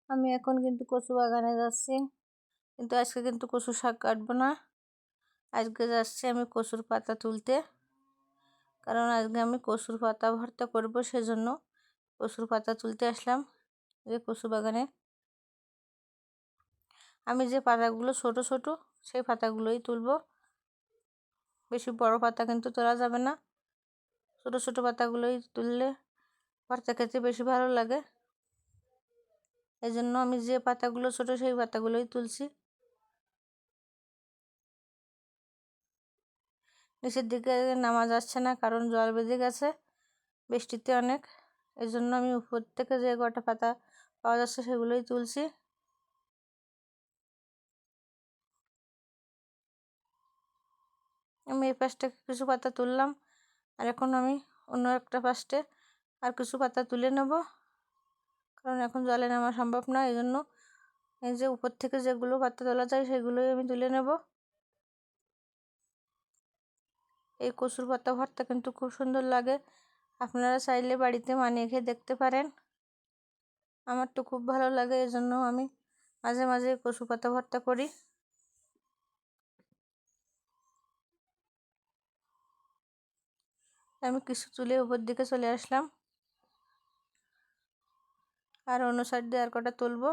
আমি এখন কিন্তু কচু বাগানে যাচ্ছি, কিন্তু আজকে কিন্তু কচু শাক কাটবো না। আজকে যাচ্ছি আমি কচুর পাতা তুলতে, কারণ আজকে আমি কচুর পাতা ভর্তা করব, সেজন্য কচুর পাতা তুলতে আসলাম এই কচু বাগানে। আমি যে পাতাগুলো ছোট ছোট সেই পাতাগুলোই তুলবো, বেশি বড় পাতা কিন্তু তোলা যাবে না। ছোট ছোট পাতাগুলোই তুললে ভর্তা খেতে বেশি ভালো লাগে। এই জন্য আমি যে পাতাগুলো ছোট সেই পাতাগুলোই তুলছি। নিচের দিকে নামা যাচ্ছে না, কারণ জল বেঁধে গেছে বৃষ্টিতে অনেক। এই জন্য আমি উপর থেকে যে কটা পাতা পাওয়া যাচ্ছে সেগুলোই তুলছি। আমি এই পাশটা কিছু পাতা তুললাম, আর এখন আমি অন্য একটা পাশে আর কিছু পাতা তুলে নেব, কারণ এখন জলে নামা সম্ভব না। এই জন্য এই যে উপর থেকে যেগুলো পাতা তোলা যায় সেগুলোই আমি তুলে নেব। এই কচুর পাতা ভর্তা কিন্তু খুব সুন্দর লাগে, আপনারা চাইলে বাড়িতে বানিয়ে খেয়ে দেখতে পারেন। আমার তো খুব ভালো লাগে, এই জন্য আমি মাঝে মাঝে কচু পাতা ভর্তা করি। আমি কিছু তুলে উপর দিকে চলে আসলাম, আর অন্য সাইড দিয়ে আর কটা তুলবো।